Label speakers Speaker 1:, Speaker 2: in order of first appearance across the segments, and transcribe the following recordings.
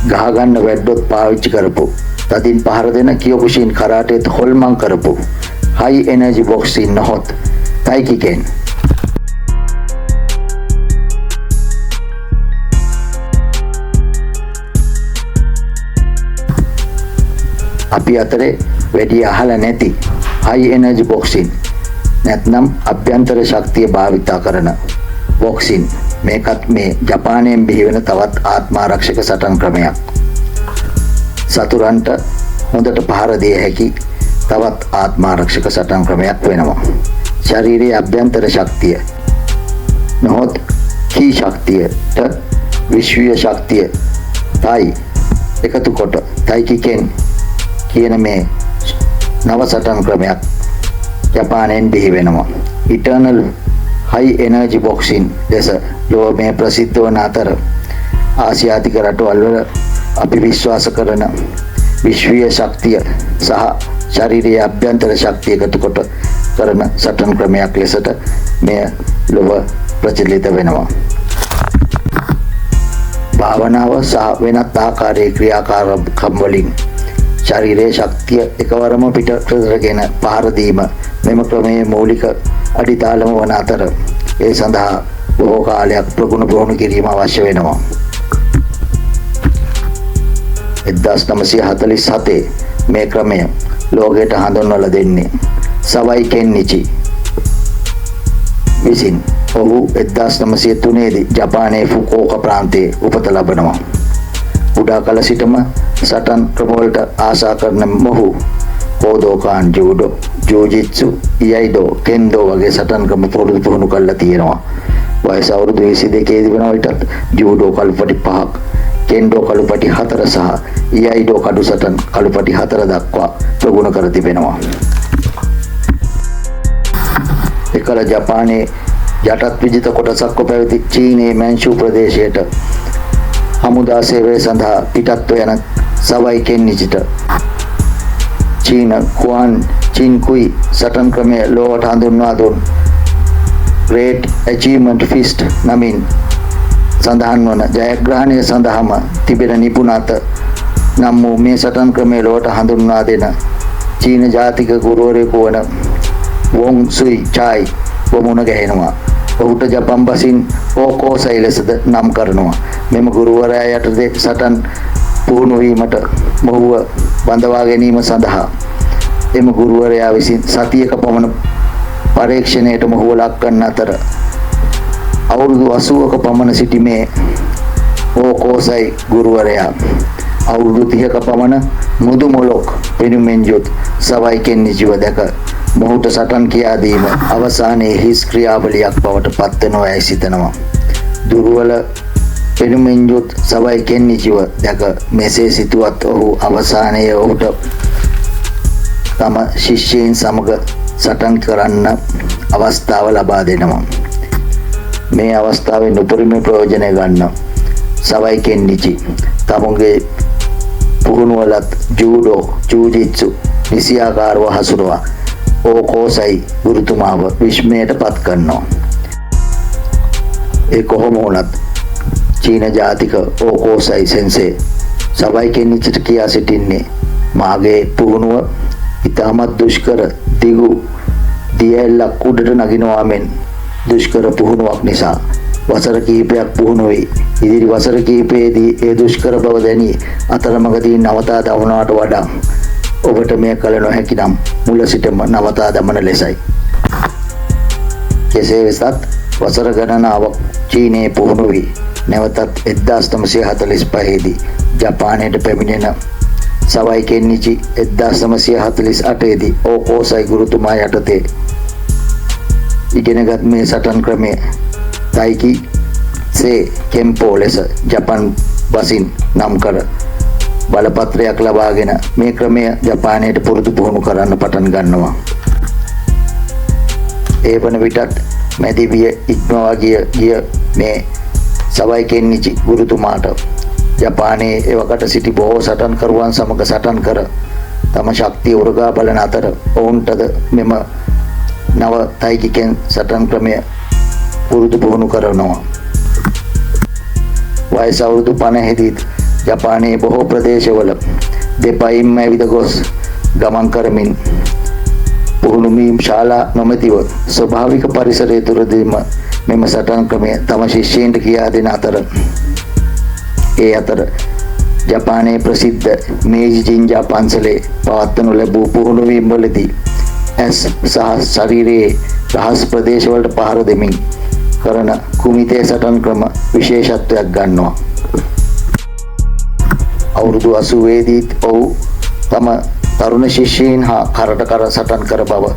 Speaker 1: ගහගන්න වැද්දොත් පාවිච්චි කරපු තදින් පහර දෙන කියොකුෂින් කරාටේත් හොල්මන් කරපු high energy boxing නොහොත් තයිකිකෙන් අපි අතරේ වැඩි අහලා නැති high energy boxing නැත්නම් අභ්‍යන්තර ශක්තිය භාවිතා කරන boxing මේකත් මේ ජපානයෙන් බිහිවෙන තවත් ආත්මාරක්ෂක සටන් ක්‍රමයක්. සතුරන්ට හොඳට පහර දිය හැකි තවත් ආත්මාරක්ෂක සටන් ක්‍රමයක් වෙනවා. ශරීරයේ අභ්‍යන්තර ශක්තිය නොහොත් කී ශක්තියට විශ්වීය ශක්තිය තයි එකතු කොට තයිකිකෙන් කියන මේ නව සටන් ක්‍රමයක් ජපානයෙන් බිහි වෙනවා. ඉටර්නල් high energy boxing ලෙස ලෝකයේ ප්‍රසිද්ධ වන අතර ආසියාතික රටවල් වල අපි විශ්වාස කරන විශ්වීය ශක්තිය සහ ශාරීරික අභ්‍යන්තර ශක්තිය එකතු කොට කරන සටන් ක්‍රමයක් ලෙසට මෙය ලොව ප්‍රචලිත වෙනවා. භාවනාව සහ වෙනත් ආකාරයේ ක්‍රියාකාරකම් වලින් ශාරීරික ශක්තිය එකවරම පිටකරගෙන පහර දීම මෙම ක්‍රමයේ මූලික අඩිතාලම වන අතර ඒ සඳහා බොහෝ කාලයක් ප්‍රගුණ පුහුණු කිරීම අවශ්‍ය වෙනවා. 1947 මේ ක්‍රමය ලෝකයට හඳුන්වලා දෙන්නේ සවයි කෙන්නිචි විසින්. ඔහු 1903 දී ජපානයේ ෆුකුෝකා ප්‍රාන්තයේ උපත ලබනවා. කුඩා කල සිටම සටන් ක්‍රමවලට ආශා කරන මොහු කෝදෝකාන් ජූඩෝ, ජූජිත්සු, ඉයයිඩෝ, කෙන්ඩෝ වගේ සටන් ක්‍රම පුහුණු කරලා තියෙනවා. වයස අවුරුදු 22 දී වන විටත් ජූඩෝ කළුපටි 5ක්, කෙන්ඩෝ කළුපටි 4 සහ ඉයයිඩෝ කඩු සටන් කළුපටි 4 දක්වා ප්‍රගුණ කර තිබෙනවා. එකල ජපානයේ යටත් විජිත කොටසක්ව පැවති චීනයේ මැන්ෂූ ප්‍රදේශයට හමුදා සේවය සඳහා පිටත්ව යන සවයි කෙන්නිචිට චීන කුවන් චින්කුයි සටන් ක්‍රමය ලෝවට හඳුන්වා දුන් Great Achievement Fist නමින් සඳහන් වන ජයග්‍රහණය සඳහාම තිබෙන නිපුණත නම් වූ මේ සටන් ක්‍රමය ලෝවට හඳුන්වා දෙන චීන ජාතික ගුරුවරයෙකු වන වොන් සුයි චායි වමුණ ගැහෙනවා. ඔහුට ජපන් බසින් ඕකෝසයි ලෙසද නම් කරනවා. මෙම ගුරුවරයා යටතේ සටන් පුහුණු වීමට මොහුව බඳවා ගැනීම සඳහා එම ගුරුවරයා විසින් සතියක පමණ පරීක්ෂණයට මොහුව ලක් කරන අතර අවුරුදු 80ක පමණ සිටි මේ ඕකෝසයි ගුරුවරයා අවුරුදු 30ක පමණ මුදු මොලොක් පෙනුමෙන් යුත් සවයි කෙන්නිචිව දැක මොහුට සටන් කියා දීම අවසානයේ හිස් ක්‍රියාවලියක් බවට පත් වෙනවා සිතනවා. දුර්වල පෙනුමෙන් යුත් සවයි කෙන්නිචිව දැක මෙසේ සිතුවත් ඔහු අවසානයේ ඔහුට තම ශිෂ්‍යයන් සමග සටන් කරන්න අවස්ථාව ලබා දෙනවා. මේ අවස්ථාවෙන් උපරිම ප්‍රයෝජනය ගන්න සවයි කෙන්නිචි තමුගේ පුහුණුවලත් ජූඩෝ, ජූජිත්සු නිසියාකාරව හසුරුවා ඕකෝසයි ගුරුතුමාව විස්මයට පත් කරනවා. ඒ කොහොම වුණත් චීන ජාතික ඕකෝසයි සෙන්සේ සවයි කෙන්නිචිට කියා සිටින්නේ මාගේ පුහුණුව ඉතාමත් දුෂ්කර දිගු දියැලක් උඩට නගිනවා මෙන් දුෂ්කර පුහුණුවක් නිසා වසර කිහිපයක් පුහුණු වී ඉදිරි වසර කිහිපයේදී ඒ දුෂ්කර බව දැනී අතරමඟදී නවතා දමනවට වඩා ඔබට මේ කල නොහැකි නම් මුල සිටම නවතා දමන ලෙසයි. කෙසේ වෙතත් වසර ගණනාවක් චීනයේ පුහුණු වී නැවතත් 1945 දී ජපානයට පැමිණෙන සවයි කෙන්නිචි 1948 දී ඕකෝසයි ගුරුතුමා යටතේ ඉගෙනගත් මේ සටන් ක්‍රමය තයිකි සේ කෙම්පෝ ලෙස ජපන් බසින් නම් කර බලපත්‍රයක් ලබාගෙන මේ ක්‍රමය ජපානයට පුරුදු පුහුණු කරන්න පටන් ගන්නවා. ඒ වන විටත් මැදිවිය ඉක්මවා ගිය මේ සවයි කෙන්නිචි ගුරුතුමාට ජපානයේ එවකට සිටි බොහෝ සටන්කරුවන් සමග සටන් කර තම ශක්තිය උරගා බලන අතර ඔවුන්ටද මෙම නව තයිකිකෙන් සටන් ක්‍රමය පුරුදු පුහුණු කරනවා. වයස අවුරුදු 50 දී ජපානයේ බොහෝ ප්‍රදේශවල දෙපයින්ම ඇවිද ගොස් ගමන් කරමින් පුහුණු වීම ශාලා නොමැතිව ස්වභාවික පරිසරය තුළදීම මෙම සටන් ක්‍රමය තම ශිෂ්‍යයන්ට කියා දෙන අතර ජපානයේ ප්‍රසිද්ධ මේජි ජින්ජා පන්සලේ පවත්වනු ලැබූ පුහුණු වීම් වලදී ඇස් සහ ශරීරයේ රහස් ප්‍රදේශවලට පහර දෙමින් කරන කුමිතේ සටන් ක්‍රම විශේෂත්වයක් ගන්නවා. අවුරුදු 80 දීත් ඔහු තම තරුණ ශිෂ්‍යයන් හා කරට කර සටන් කර බව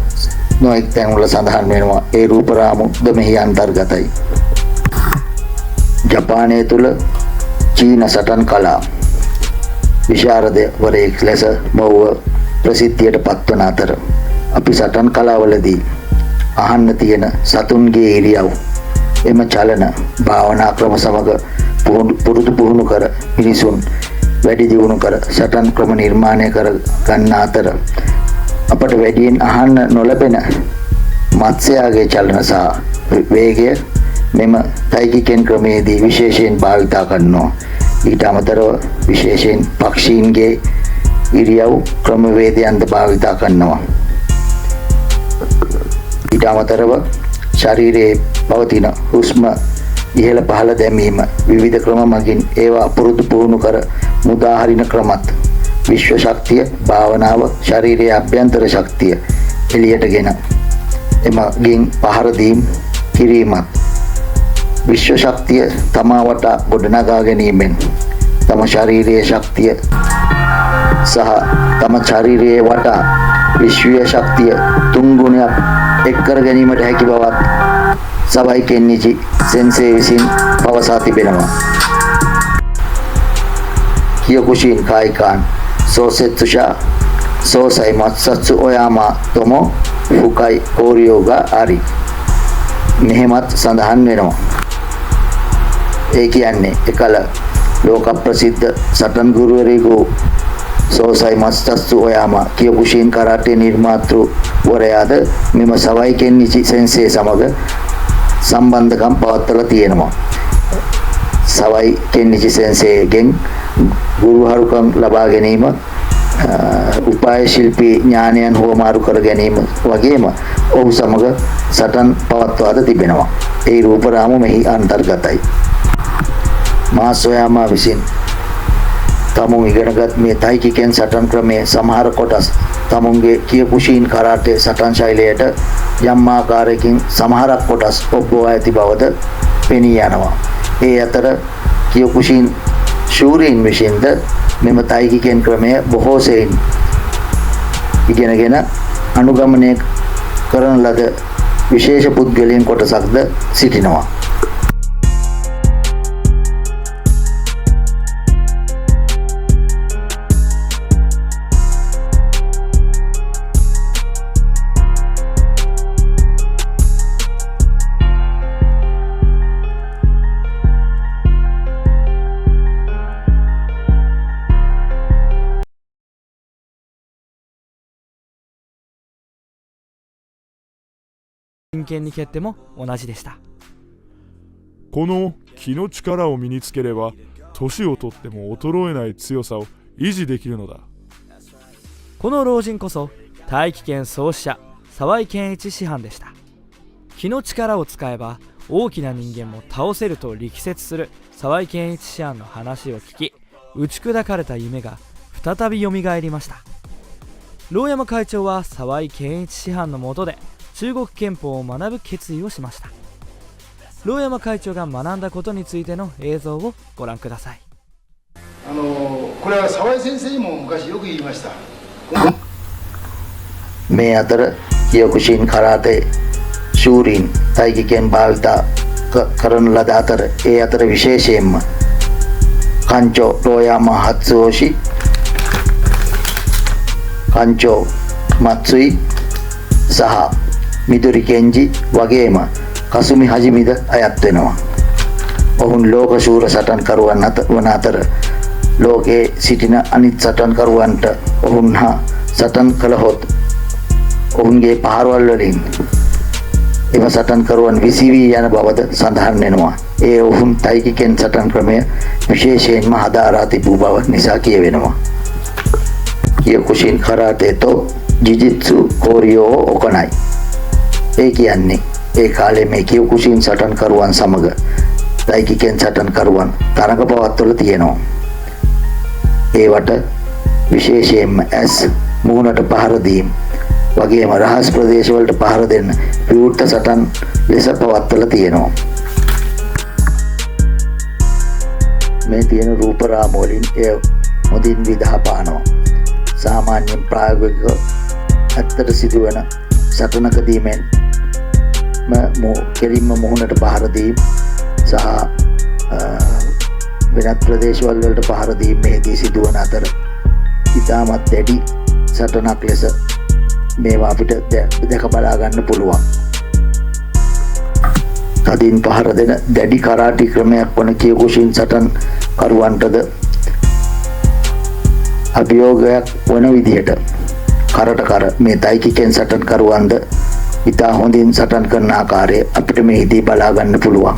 Speaker 1: නොඑක් තැන්වල සඳහන් වෙනවා. ඒ රූපරාමුද මෙහි අන්තර්ගතයි. ජපානය තුළ චීන සටන් කලා විශාරදවරයෙක් ලෙස මොහුව ප්‍රසිද්ධියට පත්වන අතර අපි සටන් කලාවලදී අහන්න තියෙන සතුන්ගේ ඉරියව් එම චලන භාවනා ක්‍රම සමග පුරුදු කර මිනිසුන් වැඩි දියුණු කර සටන් ක්‍රම නිර්මාණය කර ගන්න අතර අපට වැඩියෙන් අහන්න නොලැබෙන මත්ස්‍යයාගේ චලන සහ වේගය මෙම තයිකිකෙන් ක්‍රමයේදී විශේෂයෙන් භාවිතා කරනවා. ඊට අමතරව විශේෂයෙන් පක්ෂීන්ගේ ඉරියව් ක්‍රමවේදයන්ද භාවිතා කරනවා. ඊට අමතරව ශරීරයේ පවතින හුස්ම ඉහළ පහළ දැමීම විවිධ ක්‍රම මගින් ඒවා පුරුදු කර මුදාහරින ක්‍රමත් විශ්ව ශක්තිය භාවනාව ශරීරයේ අභ්‍යන්තර ශක්තිය එළියටගෙන එමගින් පහර දීම් කිරීමත් විශ්ව ශක්තිය තමා වටා ගොඩනගා ගැනීමෙන් තම ශරීරයේ ශක්තිය සහ තම ශරීරයේ වටා විශ්වීය ශක්තිය තුන් ගුණයක් එක් කර ගැනීමට හැකි බවත් සවයි කෙන්නිචි සෙන්සේ විසින් පවසා තිබෙනවා. කියකුෂින් කායිකාන් සෝසෙත්සුෂා සෝසයි මත්සත්සු ඔයාමා තොමෝ ෆුකයි කෝරියෝගා ආරි මෙහෙමත් සඳහන් වෙනවා. ඒ කියන්නේ එකල ලෝක ප්‍රසිද්ධ සටන් ගුරුවරයෙකු සෝසයි මත්සත්සු ඔයාමා කියකුෂින් කරාටේ නිර්මාතෘ වරයාද මෙම සවයි කෙන්නිචි සෙන්සේ සමග සම්බන්ධකම් පවත්වලා තියෙනවා. සවයි කෙන්නිචි සෙන්සේගෙන් ගුරුහරුකම් ලබා ගැනීම උපාය ශිල්පී ඥානයන් හුවමාරු කර ගැනීම වගේම ඔහු සමග සටන් පවත්වාද තිබෙනවා. ඒ රූපරාමු මෙහි අන්තර්ගතයි. මාසොයාමා විසින් තමුන් ඉගෙනගත් මේ තයිකිකෙන් සටන් ක්‍රමයේ සමහර කොටස් තමුන්ගේ කියකුෂීන් කරාටේ සටන් ශෛලයට යම් ආකාරයකින් සමහරක් කොටස් ඔබ්බවා ඇති බවද පෙනී යනවා. ඒ අතර කියකුෂීන් ශූරීන් විසින්ද මෙම තයිකිකෙන් ක්‍රමය බොහෝ සෙයින් ඉගෙනගෙන අනුගමනය කරන ලද විශේෂ පුද්ගලයන් කොටසක්ද සිටිනවා.
Speaker 2: 真剣に蹴っても同じでした。
Speaker 3: この気の力を身につければ年をとっても衰えない強さを維持できるのだ。
Speaker 2: この老人こそ大気圏創始者沢井健一師範でした。気の力を使えば大きな人間も倒せると力説する沢井健一師範の話を聞き、打ち砕かれた夢が再びよみがえりました。牢山会長は沢井健一師範の下で中国憲法を学ぶ決意をしました。牢山会長が学んだことについての映像をご覧ください。
Speaker 4: これは沢井先生も昔よく言いました。
Speaker 1: මේ අතර කියකුෂින් කරාටේ ශූරීන් තයිකිකෙන් භාවිතා කරන ලද අතර ඒ අතර විශේෂයෙන්ම කංචෝ ලෝයාමා හත්සෝෂි කංචෝ මත්සුයි සහ මිදුරි කෙන්ජි වගේම කසුමි හජිමිද අයත් වෙනවා. ඔවුන් ලෝක ශූර සටන්කරුවන් වන අතර ලෝකයේ සිටින අනිත් සටන්කරුවන්ට ඔවුන් හා සටන් කළහොත් ඔවුන්ගේ පහරවල් වලින් එම සටන්කරුවන් විසිවී යන බවද සඳහන් වෙනවා. ඒ ඔවුන් තයිකිකෙන් සටන් ක්‍රමය විශේෂයෙන්ම හදාරා තිබූ බව නිසා කියවෙනවා. කියකුෂින් කරාටේ තෝ ජිජිත්සු කෝරියෝ ඔකනයි. ඒ කියන්නේ ඒ කාලේ මේ කියකුෂින් සටන්කරුවන් සමග තයිකිකෙන් සටන්කරුවන් තරඟ පවත්වලා තියෙනවා. ඒවට විශේෂයෙන්ම ඇස් මුහුණට පහර දීම වගේම රහස් ප්‍රදේශවලට පහර දෙන්න විවෘත සටන් ලෙස පවත්වලා තියෙනවා. මේ තියෙන රූප රාමු වලින් එය මුදින් විදහා පානවා. සාමාන්‍යයෙන් ප්‍රායෝගිකව ඇත්තට සිදුවන සටනකදී කෙලින්ම මුහුණට පහර දීම සහ වෙනත් ප්‍රදේශවල වලට පහර දීමේදී සිදුවන අතර ඉතාමත් දැඩි සටනක් ලෙස මේවා අපිට දැක බලා ගන්න පුළුවන්. තදින් පහර දෙන දැඩි කරාටි ක්‍රමයක් වන කියකුෂින් සටන් කරුවන්ටද අභියෝගයක් වන විදිහට කරට කර මේ තයිකිකෙන් සටන් කරුවන්ද ඉතා හොඳින් සටන් කරන ආකාරය අපිට මේදී බලා ගන්න පුළුවන්.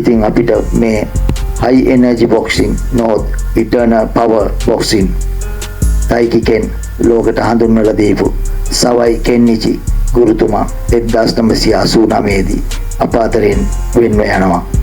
Speaker 1: ඉතින් අපිට මේ high energy boxing north eternal power boxing තයිකිකෙන් ලෝකයට හඳුන්වලා දීපු සවයි කෙන්නිචි ගුරුතුමා 1989 දී අප අතරින් වෙන්ව යනවා.